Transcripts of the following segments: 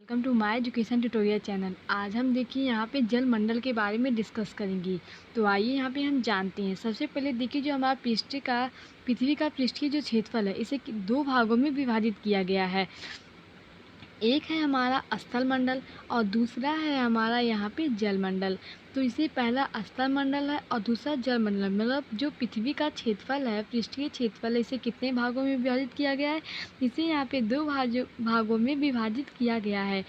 Welcome to my education tutorial channel. आज हम देखिए यहाँ पे जल मंडल के बारे में डिस्कस करेंगे। तो आइए यहाँ पे हम जानते हैं। सबसे पहले देखिए जो हमारा पृथ्वी का पृष्ठीय जो क्षेत्रफल है इसे दो भागों में विभाजित किया गया है। एक है हमारा स्थल मंडल और दूसरा है हमारा यहाँ पे जल मंडल। तो इसे पहला स्थल मंडल है और दूसरा जल मंडल। मतलब जो पृथ्वी का क्षेत्रफल है, पृष्ठीय क्षेत्रफल है, इसे कितने भागों में विभाजित किया गया है? इसे यहाँ पे दो भागों में विभाजित किया गया है।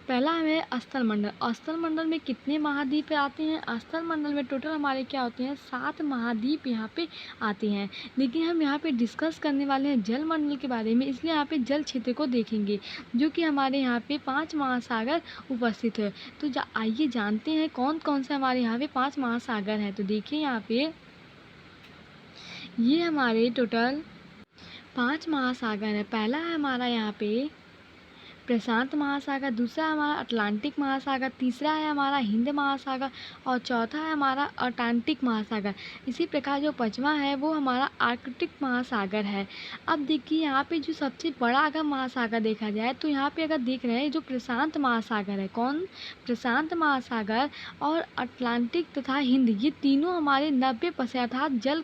पहला है स्थल मंडल। स्थल मंडल में कितने महाद्वीप आते हैं? स्थल मंडल में टोटल हमारे क्या होते हैं? 7 महाद्वीप यहाँ पे आते हैं। लेकिन हम यहाँ पे डिस्कस करने वाले हैं जल मंडल के बारे में, इसलिए यहाँ पे जल क्षेत्र को देखेंगे, जो कि हमारे यहाँ पे 5 महासागर उपस्थित है। तो आइए जानते हैं कौन कौन से हमारे यहाँ पे 5 महासागर हैं। तो देखिए यहाँ पे ये हमारे टोटल 5 महासागर है। पहला है हमारा यहाँ पे प्रशांत महासागर, दूसरा है हमारा अटलांटिक महासागर, तीसरा है हमारा हिंद महासागर और चौथा है हमारा अटलांटिक महासागर। इसी प्रकार जो पांचवा है वो हमारा आर्कटिक महासागर है। अब देखिए यहाँ पे जो सबसे बड़ा अगर महासागर देखा जाए तो यहाँ पे अगर देख रहे हैं जो प्रशांत महासागर है, कौन? प्रशांत महासागर और अटलांटिक तथा हिंद, ये तीनों हमारे 90% अर्थात जल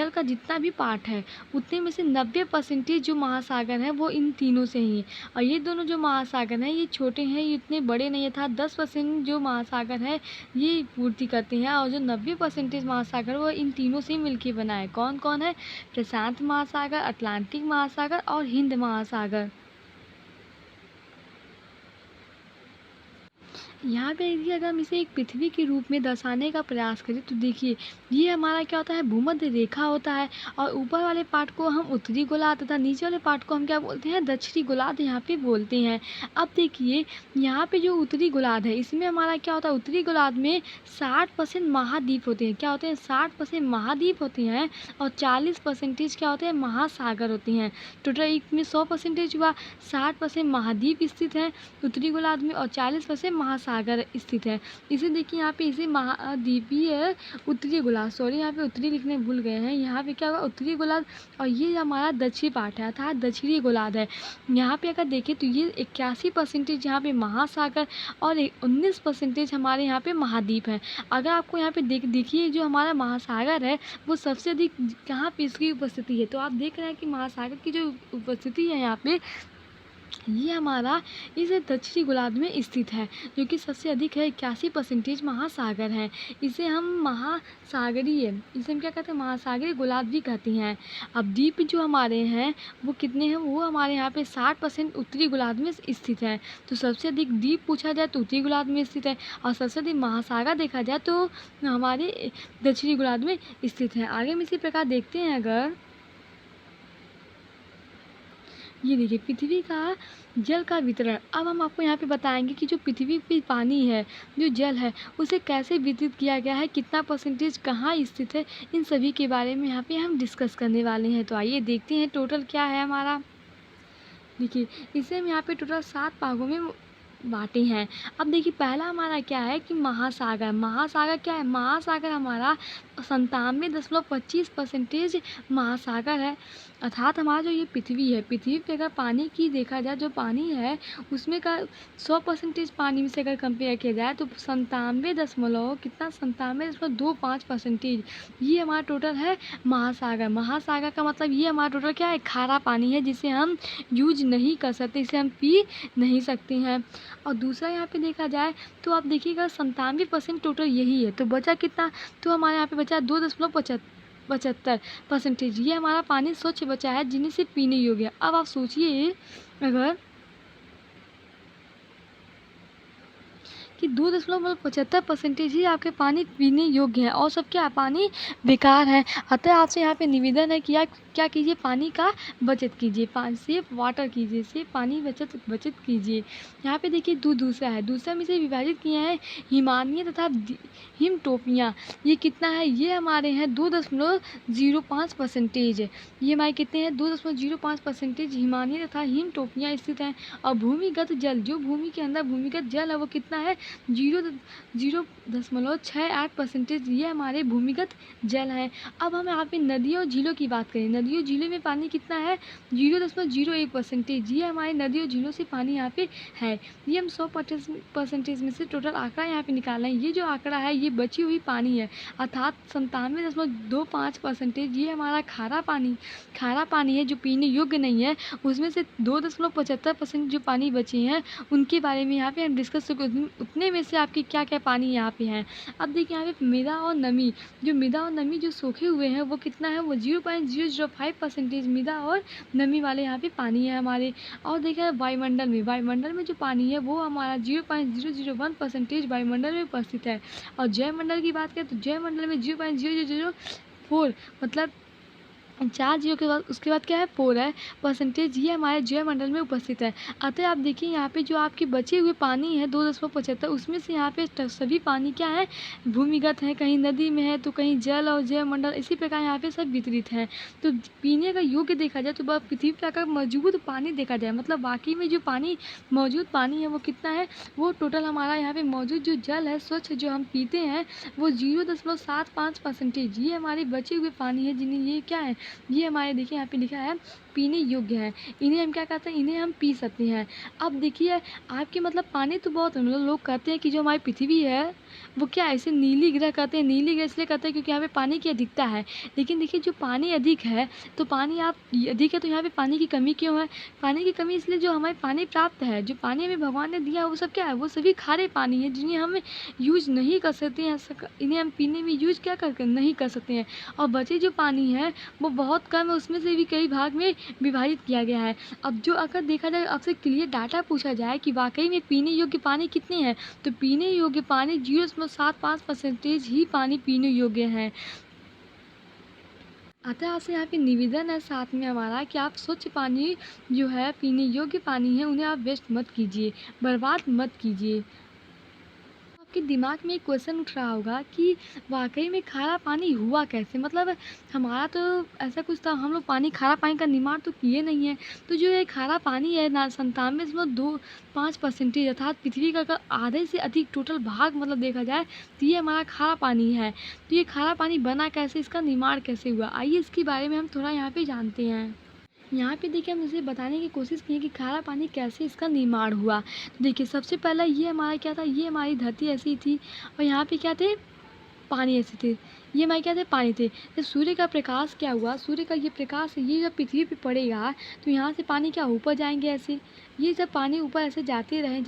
का जितना भी पार्ट है उतने में से 90% जो महासागर है वो इन तीनों से ही है। और ये दोनों जो महासागर हैं ये छोटे हैं, ये इतने बड़े नहीं है, था 10% जो महासागर है ये पूर्ति करते हैं और जो 90% महासागर वो इन तीनों से मिलकर बना है। कौन कौन है? प्रशांत महासागर, अटलांटिक महासागर और हिंद महासागर। यहाँ पे देखिए अगर हम इसे एक पृथ्वी के रूप में दर्शाने का प्रयास करें तो देखिए ये हमारा क्या होता है? भूमध्य रेखा होता है और ऊपर वाले पार्ट को हम उत्तरी गोलार्ध तथा नीचे वाले पार्ट को हम क्या बोलते हैं? दक्षिणी गोलार्ध यहाँ पे बोलते हैं। अब देखिए यहाँ पे जो उत्तरी गोलार्ध है इसमें हमारा क्या होता है? उत्तरी गोलार्ध में 60% महाद्वीप होते हैं। क्या होते हैं? 60% महाद्वीप होते हैं और 40% क्या होते हैं? महासागर होते हैं। टोटल इसमें 100% हुआ, 60% महाद्वीप स्थित हैं उत्तरी गोलार्ध में और 40% महासागर स्थित है। इसे देखिए यहाँ पे इसे महाद्वीपीय उत्तरी गोलार्ध, सॉरी यहाँ पे उत्तरी लिखने भूल गए हैं, यहाँ पे क्या होगा? उत्तरी गोलार्ध और ये हमारा दक्षिणी पार्ट है अर्थात दक्षिणी गोलार्ध है। यहाँ पे अगर देखें तो ये 81% यहाँ पे महासागर और 19% हमारे यहाँ पे महाद्वीप है। अगर आपको यहाँ पे देखिए जो हमारा महासागर है वो सबसे अधिक कहाँ पे इसकी उपस्थिति है, तो आप देख रहे हैं कि महासागर की जो उपस्थिति है यहाँ पे ये हमारा इस दक्षिणी गोलार्ध में स्थित है, जो कि सबसे अधिक है। 81% महासागर है। इसे हम इसे हम क्या कहते हैं? महासागरीय गोलार्ध भी कहते हैं। अब द्वीप जो हमारे हैं वो कितने हैं? वो हमारे यहाँ पे 60% उत्तरी गोलार्ध में स्थित है। तो सबसे अधिक द्वीप पूछा जाए तो उत्तरी गोलार्ध में स्थित है और सबसे अधिक महासागर देखा जाए तो हमारे दक्षिणी गोलार्ध में स्थित है। आगे हम इसी प्रकार देखते हैं अगर ये देखिए पृथ्वी का जल का वितरण। अब हम आपको यहाँ पे बताएंगे कि जो पृथ्वी पे पानी है, जो जल है, उसे कैसे वितरित किया गया है, कितना % कहाँ स्थित है, इन सभी के बारे में यहाँ पे हम डिस्कस करने वाले हैं। तो आइए देखते हैं टोटल क्या है हमारा। देखिए इसे हम यहाँ पे टोटल 7 भागों में बांटे हैं। अब देखिए पहला हमारा क्या है कि महासागर। महासागर क्या है? महासागर हमारा 97.25% महासागर है। अर्थात हमारा जो ये पृथ्वी है, पृथ्वी पे अगर पानी की देखा जाए, जो पानी है उसमें का 100% पानी में से अगर कंपेयर किया जाए तो 97.25% ये हमारा टोटल है महासागर। महासागर का मतलब ये हमारा टोटल क्या है? खारा पानी है जिसे हम यूज नहीं कर सकते, इसे हम पी नहीं सकते हैं। और दूसरा यहाँ पे देखा जाए तो आप देखिएगा 97% टोटल यही है। तो बचा कितना? तो हमारे यहाँ पे बचा 2.75%। ये हमारा पानी स्वच्छ बचा है जिन्हें से पीने योग्य है। अब आप सोचिए अगर कि 2.75% ही आपके पानी पीने योग्य है और सब क्या पानी बेकार है। अतः आपसे यहाँ पे निवेदन है कि आप क्या कीजिए? पानी का बचत कीजिए, सेफ वाटर कीजिए, सेफ पानी बचत कीजिए। यहाँ पे देखिए दूसरा है, दूसरा में से विभाजित किए हैं हिमालय तथा हिम टोपियाँ। ये कितना है? ये हमारे हैं 2.05%। ये हमारे कितने हैं? 2.05% हिमालय तथा हिम टोपियाँ स्थित हैं। और भूमिगत जल, जो भूमि के अंदर भूमिगत जल है वो कितना है? 0.68% ये हमारे भूमिगत जल है। अब हम यहाँ पे नदियों और झीलों की बात करें, नदियों झीलों में पानी कितना है, 0.01% ये हमारे नदियों झीलों से पानी यहाँ पे है। ये हम 100% में से टोटल आंकड़ा यहाँ पे निकाला है। ये जो आंकड़ा है ये बची हुई पानी है, अर्थात 97.25% ये हमारा खारा पानी है जो पीने योग्य नहीं है। उसमें से 2.75% जो पानी बचे हैं उनके बारे में यहाँ पे हम डिस्कस करेंगे। उतने में से आपके क्या क्या पानी यहाँ पे हैं। अब देखिए यहाँ पे मृदा और नमी जो सूखे हुए हैं वो कितना है, वो 0.005% मृदा और नमी वाले यहाँ पे पानी है हमारे। और देखिए वायुमंडल में जो पानी है वो हमारा 0.001% वायुमंडल में उपस्थित है। और जयमंडल की बात करें तो जयमंडल में 0.0004 मतलब 4 जीरो के बाद उसके बाद क्या है 4 है परसेंटेज, ये हमारे जयमंडल में उपस्थित है। अतः आप देखिए यहाँ पे जो आपके बचे हुए पानी है 2.75 उसमें से यहाँ पे सभी पानी क्या है, भूमिगत है, कहीं नदी में है तो कहीं जल और जयमंडल इसी प्रकार यहाँ पे सब वितरित हैं। तो पीने का योग्य देखा जाए तो पृथ्वी पर अगर मौजूद पानी देखा जाए, मतलब वाकई में जो मौजूद पानी है वो कितना है, वो टोटल हमारा यहाँ पे मौजूद जो जल है स्वच्छ जो हम पीते हैं वो 0.75% ये हमारे बचे हुए पानी है, जिन्हें ये क्या है, ये हमारे देखिए यहाँ पे लिखा है पीने योग्य है। इन्हें हम क्या कहते हैं, इन्हें हम पी सकते हैं। अब देखिए आपके मतलब पानी तो बहुत मतलब लोग कहते हैं कि जो हमारी पृथ्वी है वो क्या है, इसे नीली ग्रह कहते हैं। नीली ग्रह इसलिए कहते हैं क्योंकि यहाँ पे पानी की अधिकता है। लेकिन देखिए जो पानी अधिक है तो पानी आप अधिक है तो यहाँ पे पानी की कमी क्यों है, पानी की कमी इसलिए जो हमें पानी प्राप्त है, जो पानी हमें भगवान ने दिया वो सब क्या है, वो सभी खारे पानी है जिन्हें हम यूज नहीं कर सकते हैं, इन्हें हम पीने में यूज क्या कर नहीं कर सकते हैं। और बचे जो पानी है वो बहुत कम है, उसमें से भी कई भाग में विभाजित किया गया है। अब जो अगर देखा जाए आपसे क्लियर डाटा पूछा जाए कि वाकई में पीने योग्य पानी कितने हैं, तो पीने योग्य पानी 0.75% ही पानी पीने योग्य है। अतः आपसे यहाँ पे निवेदन है साथ में हमारा कि आप स्वच्छ पानी जो है पीने योग्य पानी है उन्हें आप वेस्ट मत कीजिए, बर्बाद मत कीजिए। आपके दिमाग में एक क्वेश्चन उठ रहा होगा कि वाकई में खारा पानी हुआ कैसे, मतलब हमारा तो ऐसा कुछ था, हम लोग खारा पानी का निर्माण तो किए नहीं है। तो जो ये खारा पानी है ना 97.25% अर्थात पृथ्वी का अगर आधे से अधिक टोटल भाग मतलब देखा जाए तो ये हमारा खारा पानी है। तो ये खारा पानी बना कैसे, इसका निर्माण कैसे हुआ, आइए इसके बारे में हम थोड़ा यहाँ पे जानते हैं। यहाँ पे देखिए हम इसे बताने की कोशिश की है कि खारा पानी कैसे इसका निर्माण हुआ। तो देखिए सबसे पहला ये हमारा क्या था, ये हमारी धरती ऐसी थी और यहाँ पे क्या थे, पानी ऐसे थे, ये हमारे क्या थे, पानी थे। जब सूर्य का प्रकाश क्या हुआ, सूर्य का ये प्रकाश ये जब पृथ्वी पे पड़ेगा तो यहाँ से पानी क्या ऊपर जाएंगे ऐसे, ये जब पानी ऊपर ऐसे जाते रहे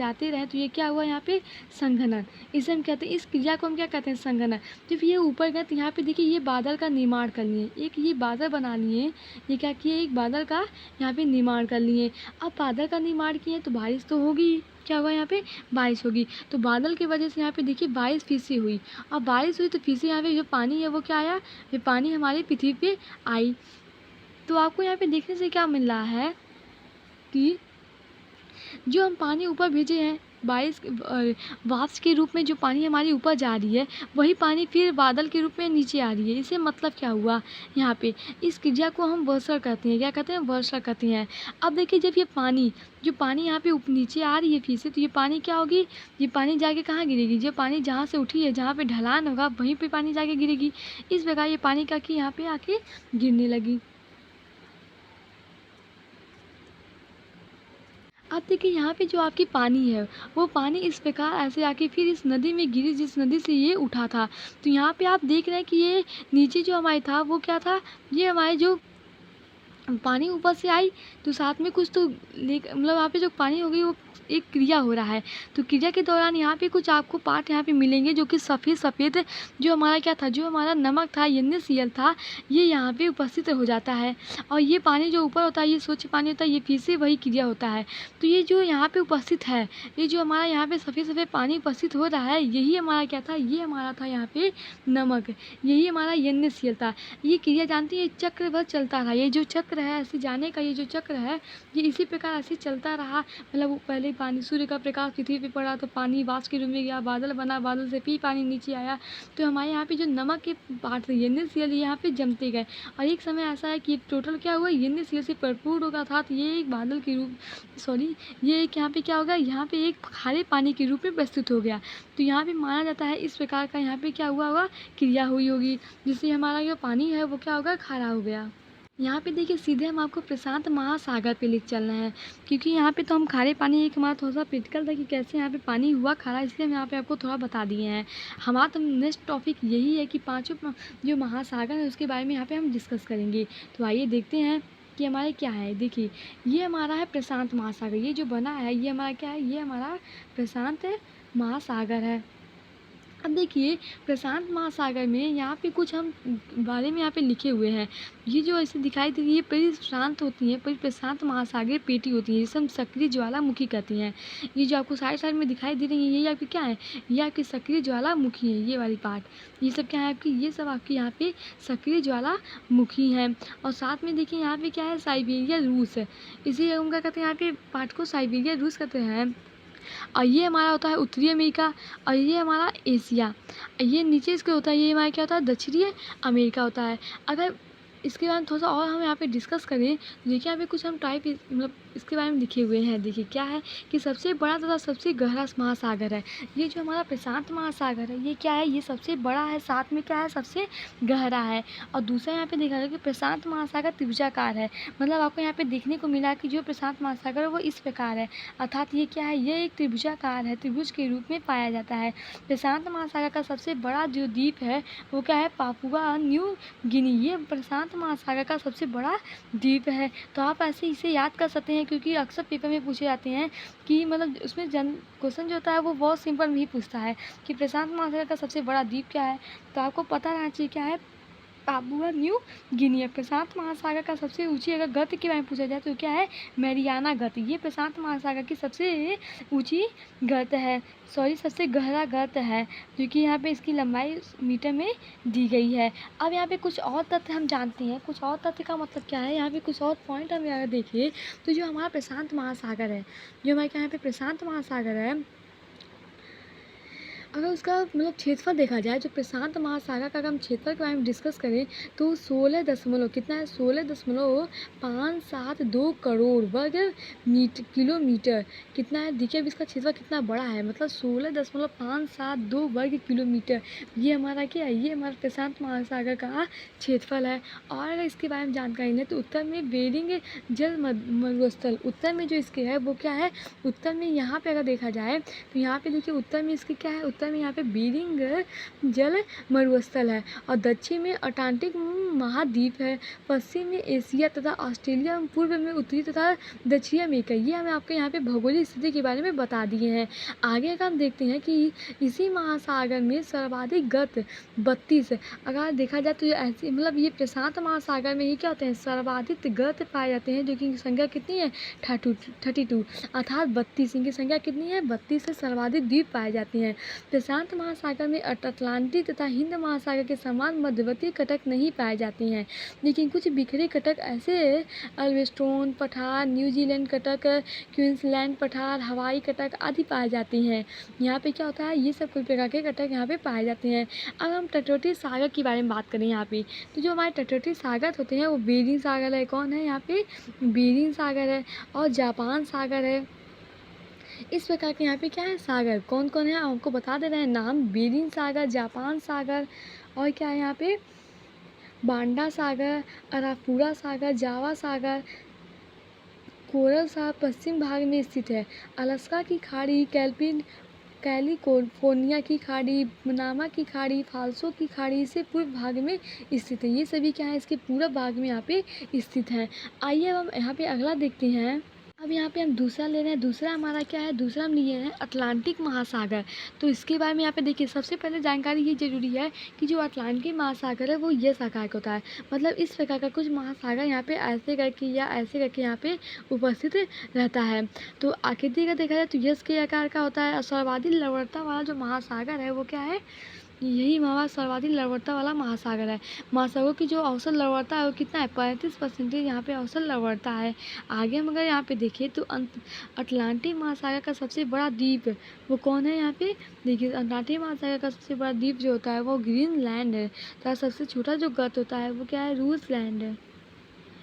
तो ये क्या हुआ यहाँ पे संघनन, इसे हम कहते हैं, इस क्रिया को हम क्या कहते हैं, संघनन। जब ये ऊपर गए तो यहाँ पे देखिए ये बादल का निर्माण कर लिए, एक ये बादल बना लिए, ये क्या किए, एक बादल का यहाँ पे निर्माण कर लिए। अब बादल का निर्माण किए तो बारिश तो होगी, क्या हुआ यहाँ पे बारिश होगी, तो बादल की वजह से यहाँ पे देखिए बारिश फिर से हुई। अब बारिश हुई तो फिर से यहाँ पे जो पानी है वो क्या आया, ये पानी हमारी पृथ्वी पे आई। तो आपको यहाँ पे देखने से क्या मिल रहा है कि जो हम पानी ऊपर भेजे हैं बारिश वाष्प के रूप में, जो पानी हमारी ऊपर जा रही है वही पानी फिर बादल के रूप में नीचे आ रही है। इससे मतलब क्या हुआ, यहाँ पे इस क्रिया को हम वर्षा कहते हैं, क्या कहते हैं, वर्षा कहते हैं। अब देखिए जब ये जो पानी यहाँ पे नीचे आ रही है फिर से, तो ये पानी क्या होगी, ये पानी जाके कहाँ गिरेगी, जो पानी जहाँ से उठी है, जहाँ पे ढलान होगा वहीं पे पानी जाके गिरेगी। इस प्रकार ये पानी क्या कि यहाँ पे आके गिरने लगी। अब देखिए यहाँ पे जो आपकी पानी है वो पानी इस प्रकार ऐसे आके फिर इस नदी में गिरी जिस नदी से ये उठा था। तो यहाँ पे आप देख रहे हैं कि ये नीचे जो हमारे था वो क्या था, ये हमारे जो पानी ऊपर से आई तो साथ में कुछ तो मतलब यहाँ पे जो पानी हो गई वो एक क्रिया हो रहा है। तो क्रिया के दौरान यहाँ पे कुछ आपको पार्ट यहाँ पे मिलेंगे जो कि सफ़ेद जो हमारा क्या था, जो हमारा नमक था NaCl था, ये यहाँ पे उपस्थित हो जाता है। और ये पानी जो ऊपर होता है ये स्वच्छ पानी होता है, ये फिर से वही क्रिया होता है। तो ये जो यहाँ पे उपस्थित है, ये जो हमारा यहाँ पे सफ़ेद पानी उपस्थित हो रहा है, यही हमारा क्या था, ये हमारा था यहाँ पे नमक, यही हमारा NaCl था। ये क्रिया जानती है चक्र भर चलता रहा, ये जो चक्र है ऐसे जाने का, ये जो चक्र है ये इसी प्रकार ऐसे चलता रहा। मतलब पहले पानी, सूर्य का प्रकाश पृथ्वी पे पड़ा तो पानी वाष्प के रूप में गया, बादल बना, बादल से फिर पानी नीचे आया। तो हमारे यहाँ पे जो नमक के पार्ट थे NaCl यहाँ पे जमते गए और एक समय ऐसा है कि टोटल क्या हुआ, NaCl से भरपूर होगा था। तो ये एक बादल के रूप सॉरी ये एक यहाँ पे क्या होगा, यहाँ पे एक खारे पानी के रूप में प्रस्तुत हो गया। तो यहाँ पे माना जाता है इस प्रकार का यहाँ पे क्या हुआ होगा, क्रिया हुई होगी, जिससे हमारा जो पानी है वो क्या होगा, खारा हो गया। यहाँ पे देखिए सीधे हम आपको प्रशांत महासागर पे ले चलना है, क्योंकि यहाँ पे तो हम खारे पानी एक हमारा थोड़ा सा प्रैक्टिकल था कि कैसे यहाँ पे पानी हुआ खारा, इसलिए हम यहाँ पे आपको थोड़ा बता दिए हैं। हमारा तो नेक्स्ट टॉपिक यही है कि पांचों जो महासागर है उसके बारे में यहाँ पे हम डिस्कस करेंगे। तो आइए देखते हैं कि हमारे क्या है। देखिए ये हमारा है प्रशांत महासागर, ये जो बना है ये हमारा क्या है, ये हमारा प्रशांत महासागर है। अब देखिए प्रशांत महासागर में यहाँ पे कुछ हम बारे में यहाँ पे लिखे हुए हैं। ये जो ऐसे दिखाई दे रही है परिशांत होती है, प्रशांत महासागर पेटी होती है, जिसे हम सक्रिय ज्वालामुखी कहते हैं। ये जो आपको साइड साइड में दिखाई दे रही है ये आपकी क्या है, ये आपकी सक्रिय ज्वालामुखी है, ये वाली पार्ट ये सब क्या है आपकी, ये सब आपकी यहाँ पे सक्रिय ज्वालामुखी है। और साथ में देखिए यहाँ पे क्या है, साइबेरिया रूस है, इसी हम क्या कहते हैं यहाँ पे पार्ट को साइबेरिया रूस कहते हैं। और ये हमारा होता है उत्तरी अमेरिका और ये हमारा एशिया। ये नीचे इसके होता है, ये हमारा क्या होता है, दक्षिणी अमेरिका होता है। अगर इसके बारे में थोड़ा सा और हम यहाँ पे डिस्कस करें तो देखिए यहाँ पे कुछ हम टाइप मतलब इसके बारे में लिखे हुए हैं। देखिए क्या है कि सबसे बड़ा तथा सबसे गहरा महासागर है ये जो हमारा प्रशांत महासागर है, ये क्या है, ये सबसे बड़ा है, साथ में क्या है, सबसे गहरा है। और दूसरा यहाँ पे देखा जाए कि प्रशांत महासागर त्रिभुजाकार है, मतलब आपको यहाँ पे देखने को मिला कि जो प्रशांत महासागर है वो इस प्रकार है, अर्थात ये क्या है, ये एक त्रिभुजाकार है, त्रिभुज के रूप में पाया जाता है। प्रशांत महासागर का सबसे बड़ा जो द्वीप है वो क्या है, पापुआ न्यू गिनी, ये प्रशांत महासागर का सबसे बड़ा द्वीप है। तो आप ऐसे इसे याद कर सकते हैं, क्योंकि अक्सर पेपर में पूछे जाते हैं कि मतलब उसमें क्वेश्चन जो होता है वो बहुत सिंपल नहीं पूछता है कि प्रशांत महासागर का सबसे बड़ा द्वीप क्या है, तो आपको पता रहना चाहिए क्या है, पापुआ न्यू गिनी है। प्रशांत महासागर का सबसे ऊंची अगर गत के बारे में पूछा जाए तो क्या है, मैरियाना गत, ये प्रशांत महासागर की सबसे ऊंची गत है, सबसे गहरा गत है, जो कि यहाँ पे इसकी लंबाई मीटर में दी गई है। अब यहाँ पे कुछ और तथ्य हम जानते हैं, कुछ और तथ्य का मतलब क्या है, यहाँ पे कुछ और पॉइंट हम अगर देखिए तो जो हमारा प्रशांत महासागर है, जो हमारे यहाँ पे प्रशांत महासागर है, अगर उसका मतलब क्षेत्रफल देखा जाए, जो प्रशांत महासागर का अगर हम क्षेत्रफल के बारे में डिस्कस करें तो 16 दशमलव कितना है, 16.572 करोड़ वर्ग किलोमीटर कितना है। देखिए अब इसका क्षेत्रफल कितना बड़ा है, मतलब 16.572 वर्ग किलोमीटर, ये हमारा क्या है, ये हमारा प्रशांत महासागर का क्षेत्रफल है। और अगर इसके बारे में जानकारी लें तो उत्तर में बेरिंग जल मरुस्थल, उत्तर में जो इसके है वो क्या है, उत्तर में यहाँ पे अगर देखा जाए तो यहाँ पे देखिए उत्तर में इसके क्या है, उत्तर में यहाँ पे बेरिंग जल मरुस्थल है, और दक्षिण में अटलांटिक महाद्वीप है, पश्चिम में एशिया तथा ऑस्ट्रेलिया, पूर्व में उत्तरी तथा दक्षिणी अमेरिका। ये हमें आपके यहाँ पे भौगोलिक स्थिति के बारे में बता दिए हैं। आगे का हम देखते हैं कि इसी महासागर में सर्वाधिक गत 32, अगर देखा जाए तो ये ऐसी मतलब ये प्रशांत महासागर में ही क्या होते हैं, सर्वाधिक गत पाए जाते हैं, जो कि संख्या कितनी है 32, अर्थात 32, इनकी संख्या कितनी है 32 से सर्वाधिक द्वीप पाए जाते हैं। प्रशांत महासागर में अटलांटिक तथा हिंद महासागर के समान मध्यवर्ती कटक नहीं पाए जाते हैं, लेकिन कुछ बिखरे कटक ऐसे अल्वेस्टोन पठार, न्यूजीलैंड कटक, क्वींसलैंड पठार, हवाई कटक आदि पाए जाते हैं। यहाँ पे क्या होता है, ये सब कुछ प्रकार के कटक यहाँ पे पाए जाते हैं। अब हम तटवर्ती सागर के बारे में बात करें यहाँ पे, तो जो हमारे तटवर्ती सागर होते हैं वो बेरिंग सागर है, कौन है यहाँ पे, बेरिंग सागर है और जापान सागर है। इस प्रकार के यहाँ पे क्या है, सागर कौन कौन है आपको बता दे रहे हैं नाम, बेरिंग सागर, जापान सागर और क्या है यहाँ पे, बांडा सागर, अरापुरा सागर, जावा सागर, कोरल सागर पश्चिम भाग में स्थित है। अलास्का की खाड़ी, कैलिफोर्निया की खाड़ी, मनामा की खाड़ी, फाल्सो की खाड़ी से पूर्व भाग में स्थित है। ये सभी क्या है, इसके पूर्व भाग में यहाँ पे स्थित है। आइए अब हम यहाँ पे अगला देखते हैं। अब यहाँ पे हम दूसरा ले रहे हैं, दूसरा हमारा क्या है, दूसरा हम लिए हैं अटलांटिक महासागर। तो इसके बारे में यहाँ पे देखिए सबसे पहले जानकारी ये जरूरी है कि जो अटलांटिक महासागर है वो यस आकार का होता है, मतलब इस प्रकार का कुछ महासागर यहाँ पे ऐसे करके या ऐसे करके यहाँ पे उपस्थित रहता है। तो आकृति का देखा जाए तो यस के आकार का होता है। और सर्वाधिक लवणता वाला जो महासागर है वो क्या है, यही हमारा सर्वाधिक लवणता वाला महासागर है। महासागरों की जो औसत लवणता है वो कितना है, 35% यहाँ पे औसत लवणता है। आगे हम अगर यहाँ पे देखें तो अटलांटिक महासागर का सबसे बड़ा द्वीप वो कौन है यहाँ पे देखिए। अटलांटिक महासागर का सबसे बड़ा द्वीप जो होता है वो ग्रीनलैंड है। तो सबसे छोटा जो गत होता है वो क्या है, रूसलैंड है।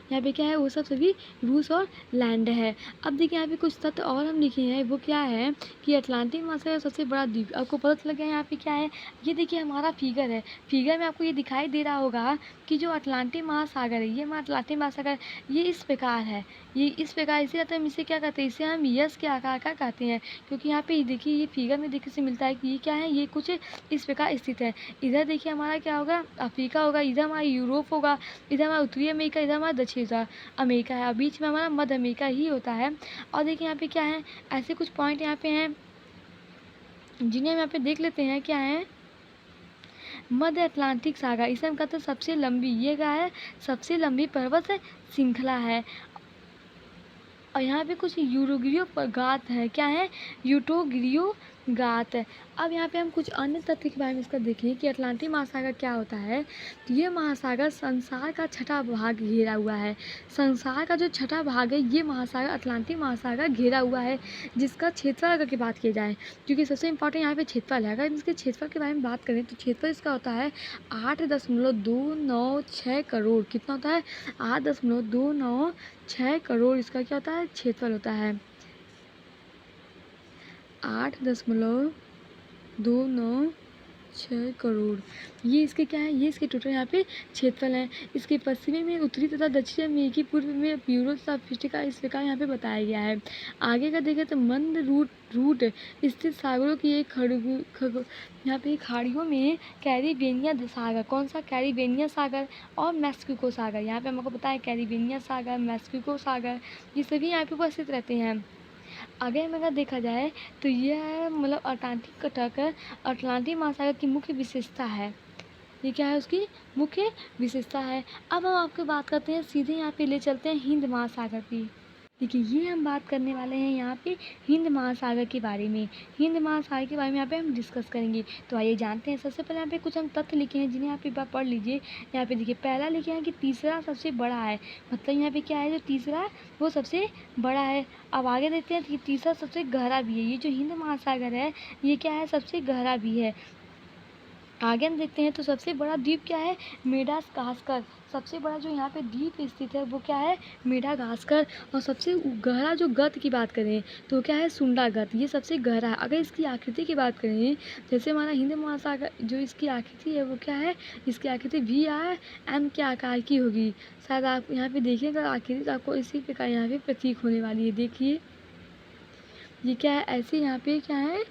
यहाँ पे क्या है, वो सब सभी रूस और लैंड है। अब देखिए यहाँ पे कुछ तथ्य और हम लिखे हैं, वो क्या है कि अटलांटिक महासागर का सबसे बड़ा द्वीप। आपको पता चल गया यहाँ पे क्या है, ये देखिए हमारा फिगर है। फिगर में आपको ये दिखाई दे रहा होगा कि जो अटलांटिक महासागर है, ये हमारा अटलांटिक महासागर ये इस प्रकार है। ये इस प्रकार इसे रहता है, हम इसे क्या कहते हैं, इसे हम यस के आकार का कहते हैं। क्योंकि यहाँ पे देखिए ये फिगर में देखने से मिलता है कि ये क्या है, ये कुछ इस प्रकार स्थित है। इधर देखिए हमारा क्या होगा, अफ्रीका होगा, इधर हमारा यूरोप होगा, इधर हमारा उत्तरी अमेरिका, इधर हमारा दक्षिण अमेरिका है, और बीच में हमारा मध्य अमेरिका ही होता है। और देखिए यहाँ पे क्या है, ऐसे कुछ पॉइंट यहाँ पे हैं जिन्हें हम यहाँ पे देख लेते हैं। क्या है, मध्य अटलांटिक सागर, इसे हम कहते हैं सबसे लंबी, ये क्या है, सबसे लंबी पर्वत श्रृंखला है। और यहाँ पे कुछ यूरोगिरियो गात है। क्या है, यूटोगिरियो गात है। अब यहाँ पे हम कुछ अन्य तथ्य के बारे में इसका देखें कि अटलांटिक महासागर क्या होता है। तो ये महासागर संसार का छठा भाग घेरा हुआ है। संसार का जो छठा भाग है ये महासागर अटलांटिक महासागर घेरा हुआ है, जिसका क्षेत्रफल अगर की बात की जाए, क्योंकि सबसे इम्पोर्टेंट यहाँ पे क्षेत्रफल है। अगर इसके क्षेत्रफल के बारे में बात करें तो क्षेत्रफल इसका होता है 8.296 करोड़। कितना होता है, 8.296 करोड़ इसका क्या होता है, क्षेत्रफल होता है। 8.296 करोड़ ये इसके क्या है, ये इसके टोटल यहाँ पे क्षेत्रफल है। इसके पश्चिमी में उत्तरी तथा दक्षिण अमेरिकी, पूर्व में यूरोप तथा अफ्रीका इस प्रकार यहाँ पे बताया गया है। आगे का देखें तो मंद रूट स्थित सागरों की एक यहाँ पे खाड़ियों में कैरिबियनिया सागर, कौन सा, कैरिबियनिया सागर और मैक्सिको सागर। यहाँ पे हमको पता है कैरिबियनिया सागर, मैक्सिको सागर, ये सभी यहाँ पे उपस्थित रहते हैं। आगे में अगर देखा जाए तो यह मतलब अटलांटिक महासागर की मुख्य विशेषता है। ये क्या है, उसकी मुख्य विशेषता है। अब हम आपको बात करते हैं, सीधे यहाँ पे ले चलते हैं हिंद महासागर की। देखिए ये हम बात करने वाले हैं यहाँ पे हिंद महासागर के बारे में। हिंद महासागर के बारे में यहाँ पे हम डिस्कस करेंगे। तो आइए जानते हैं। सबसे पहले यहाँ पे कुछ हम तथ्य लिखे हैं जिन्हें यहाँ पे पढ़ लीजिए। यहाँ पे देखिए पहला लिखे हैं कि तीसरा सबसे बड़ा है, मतलब यहाँ पे क्या है, जो तीसरा वो सबसे बड़ा है। अब आगे देखते हैं कि तीसरा सबसे गहरा भी है। ये जो हिंद महासागर है ये क्या है, सबसे गहरा भी है। आगे हम देखते हैं तो सबसे बड़ा द्वीप क्या है, मेडागास्कर। सबसे बड़ा जो यहाँ पे द्वीप स्थित है वो क्या है, मेडागास्कर। और सबसे गहरा जो गत की बात करें तो क्या है, सुंडा गत, ये सबसे गहरा है। अगर इसकी आकृति की बात करें, जैसे हमारा हिंद महासागर जो इसकी आकृति है वो क्या है, इसकी आकृति VRM के आकार की होगी। शायद आप यहाँ पे देखिएगा आकृति तो आपको इसी प्रकार यहाँ पे प्रतीक होने वाली है। देखिए ये क्या है, ऐसे यहाँ पे क्या है,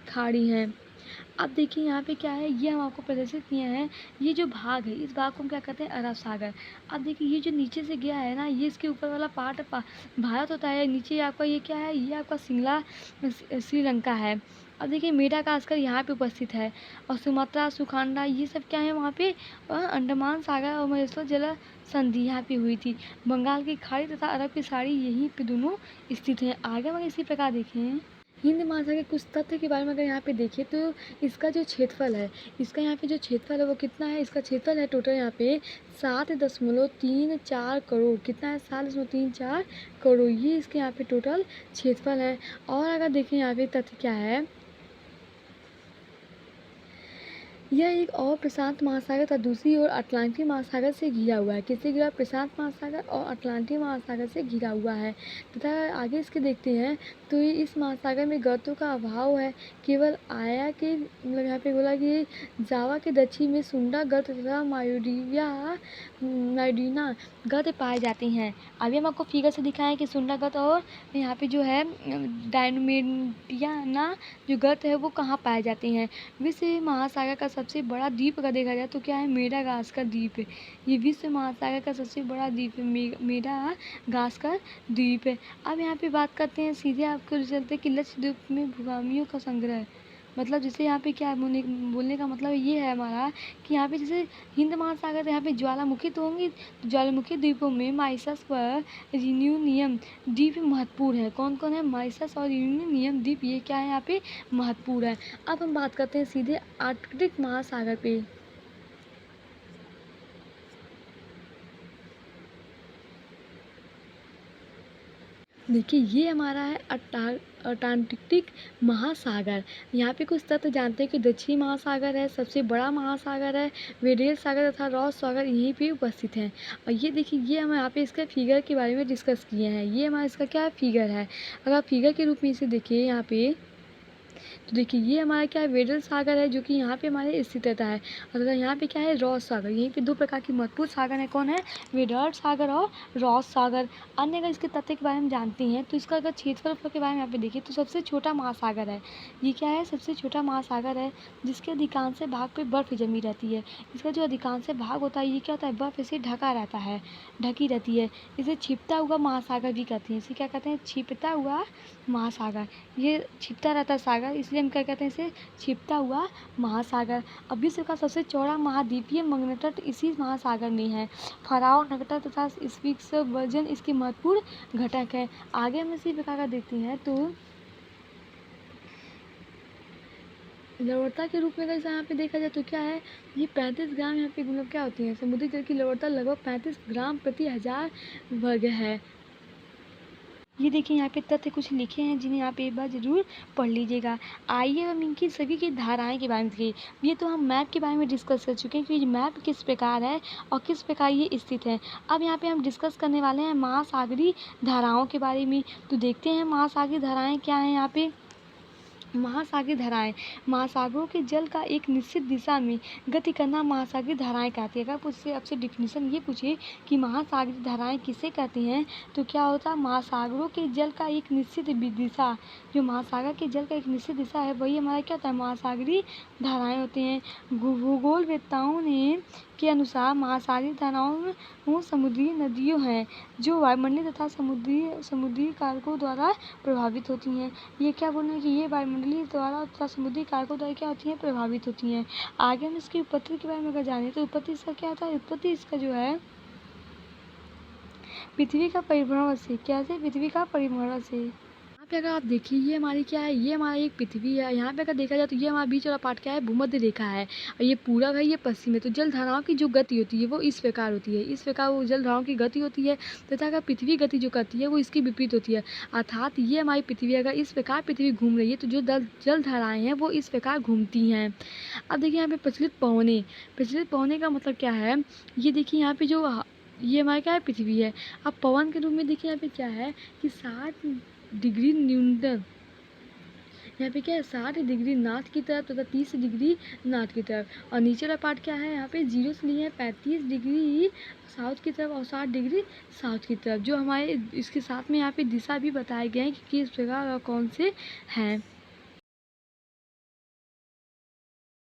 खाड़ी है। अब देखिए यहाँ पे क्या है, ये हम आपको प्रदर्शित किए हैं। ये जो भाग है इस भाग को हम क्या कहते हैं, अरब सागर। अब देखिए ये जो नीचे से गया है ना, ये इसके ऊपर वाला पार्ट भारत होता है। नीचे आपका ये क्या है, ये आपका सिंगला श्रीलंका है। अब देखिए मेडागास्कर यहाँ पे उपस्थित है। और सुमात्रा, सुखांडा ये सब क्या है वहाँ पे, अंडमान सागर और महेश्वर जल संधि यहाँ पे हुई थी। बंगाल की खाड़ी तथा अरब की साड़ी यहीं पे दोनों स्थित हैं। आगे हम इसी प्रकार देखें हिंद महासागर के कुछ तथ्य के बारे में अगर यहाँ पे देखें तो इसका जो क्षेत्रफल है, इसका यहाँ पे जो क्षेत्रफल है वो कितना है, इसका क्षेत्रफल है टोटल यहाँ पे 7.34 करोड़। कितना है, 7.34 करोड़, ये इसके यहाँ पे टोटल क्षेत्रफल है। और अगर देखें यहाँ पे तथ्य क्या है, यह एक और प्रशांत महासागर तथा दूसरी ओर अटलांटिक महासागर से घिरा हुआ है। किससे घिरा, प्रशांत महासागर और अटलांटिक महासागर से घिरा हुआ है। तथा आगे इसके देखते हैं तो ये इस महासागर में गर्तों का अभाव है। केवल आया के मतलब यहाँ पे बोला कि जावा के दक्षिण में सुंडा गर्त तथा मायोडीना गर्त पाए जाते हैं। अभी हम आपको फिगर से दिखाएं कि सुंडा गर्त और यहाँ पे जो है डायनमेडियाना जो गर्त है वो कहाँ पाए जाते हैं। विश्व महासागर का सबसे बड़ा द्वीप अगर देखा जाए तो क्या है, मेडागास्कर द्वीप है। ये विश्व महासागर का सबसे बड़ा द्वीप है, मेडागास्कर द्वीप है। अब यहाँ पे बात करते हैं, सीधे आपको चलते कि लक्षद्वीप में भूगामियों का संग्रह मतलब जैसे यहाँ पे क्या है, बोलने का मतलब ये है हमारा कि यहाँ पे जैसे हिंद महासागर है, यहाँ पे ज्वालामुखी तो होंगी, तो ज्वालामुखी द्वीपों में मॉरिशस व रियूनियन द्वीप महत्वपूर्ण है। कौन कौन है? मॉरिशस और रियूनियन द्वीप, ये क्या है यहाँ पे महत्वपूर्ण है। अब हम बात करते हैं सीधे आर्कटिक महासागर पे। देखिए ये हमारा है अटलांटिक महासागर। यहाँ पे कुछ तथ्य जानते हैं कि दक्षिणी महासागर है, सबसे बड़ा महासागर है, वेडेल सागर तथा रॉस सागर यहीं पे उपस्थित हैं। और ये देखिए, ये हम यहाँ पे इसके फिगर के बारे में डिस्कस किए हैं। ये हमारा इसका क्या है? फिगर है। अगर आप फिगर के रूप में इसे देखिए यहाँ पे, तो देखिए ये हमारा क्या है? वेडल सागर है, जो कि यहाँ पे हमारे स्थित रहता है। और अगर यहाँ पे क्या है? रॉस सागर। यहीं पे दो प्रकार की महत्वपूर्ण सागर है। कौन है? वेडल सागर और रॉस सागर। अन्य अगर इसके तथ्य के बारे में जानते हैं, तो इसका अगर क्षेत्रफल के बारे में यहाँ पे देखिए, तो सबसे छोटा महासागर है। ये क्या है? सबसे छोटा महासागर है, जिसके अधिकांश भाग पे बर्फ जमी रहती है। इसका जो अधिकांश भाग होता है, ये क्या होता है? बर्फ से ढका रहता है, ढकी रहती है। इसे छिपता हुआ महासागर भी कहते हैं। इसे क्या कहते हैं? छिपता हुआ महासागर। ये छिपता रहता है सागर, इसलिए हम क्या कहते हैं? इसे छिपता हुआ महासागर। अब विश्व का सबसे चौड़ा महाद्वीपीय मगनतट इसी महासागर में है। फराओ नगटा तथा स्पिट्सबर्जन इसके महत्वपूर्ण घटक है। आगे हम इसी प्रकार का देखते हैं, तो लवणता के रूप में अगर यहाँ पे देखा जाए तो क्या है? ये 35 ग्राम यहाँ पे मतलब क्या होती है? समुद्री जल की लवणता लगभग 35 ग्राम प्रति 1000 वर्ग है। ये देखिए यहाँ पे तथ्य कुछ लिखे हैं, जिन्हें आप एक बार ज़रूर पढ़ लीजिएगा। आइए हम इनकी सभी की धाराएं के बारे में देखिए। ये तो हम मैप के बारे में डिस्कस कर चुके हैं कि मैप किस प्रकार है और किस प्रकार ये स्थित है। अब यहाँ पे हम डिस्कस करने वाले हैं महासागरीय धाराओं के बारे में। तो देखते हैं महासागरीय धाराएं क्या हैं यहाँ पे। महासागरीय धाराएं, महासागरों के जल का एक निश्चित दिशा में गति करना महासागरीय धाराएं कहती है। अगर मुझसे आपसे डिफिनीशन ये पूछे कि महासागरीय धाराएं किसे कहती हैं, तो क्या होता है? महासागरों के जल का एक निश्चित दिशा, जो महासागर के जल का एक निश्चित दिशा है, वही हमारा क्या होता है? महासागरीय धाराएं होती हैं। भूगोलवेत्ताओं ने के अनुसार महासागरीय धाराओं समुद्री नदियों हैं, जो वायुमंडलीय तथा समुद्री कारकों द्वारा प्रभावित होती हैं। ये क्या बोल रहे हैं कि ये वायुमंडलीय द्वारा तथा समुद्री कारकों द्वारा क्या होती हैं? प्रभावित होती हैं। आगे हम इसकी उत्पत्ति के बारे में अगर जाने, तो उत्पत्ति इसका क्या होता है? उत्पत्ति इसका जो है, पृथ्वी का परिभ्रमण से। क्या से? पृथ्वी का परिभ्रमण से। यहाँ पे अगर आप देखिए, ये हमारी क्या है? ये हमारा एक पृथ्वी है। यहाँ पे अगर देखा जाए तो ये हमारा बीच वाला पार्ट क्या है? भूमध्य रेखा है, और ये पूरब है, ये पश्चिम है। तो जल धाराओं की जो गति होती है वो इस प्रकार होती है, इस प्रकार वो जल धाराओं की गति होती है। तथा अगर पृथ्वी गति जो करती है वो इसकी विपरीत होती है। अर्थात ये हमारी पृथ्वी, अगर इस प्रकार पृथ्वी घूम रही है, तो जो जल धाराएं हैं वो इस प्रकार घूमती हैं। अब देखिए यहाँ पे प्रचलित पवने का मतलब क्या है? ये देखिए यहाँ पे जो ये हमारा क्या है? पृथ्वी है। अब पवन के रूप में देखिए यहाँ पे क्या है कि 60 डिग्री न्यूनतम, यहाँ पे क्या है? 60 डिग्री नॉर्थ की तरफ तथा 30 डिग्री नॉर्थ की तरफ। और नीचे वाला पार्ट क्या है? यहाँ पे जीरो से लिए है 35 डिग्री साउथ की तरफ और 60 डिग्री साउथ की तरफ। जो हमारे इसके साथ में यहाँ पे दिशा भी बताए गए हैं कि किस जगह कौन से हैं।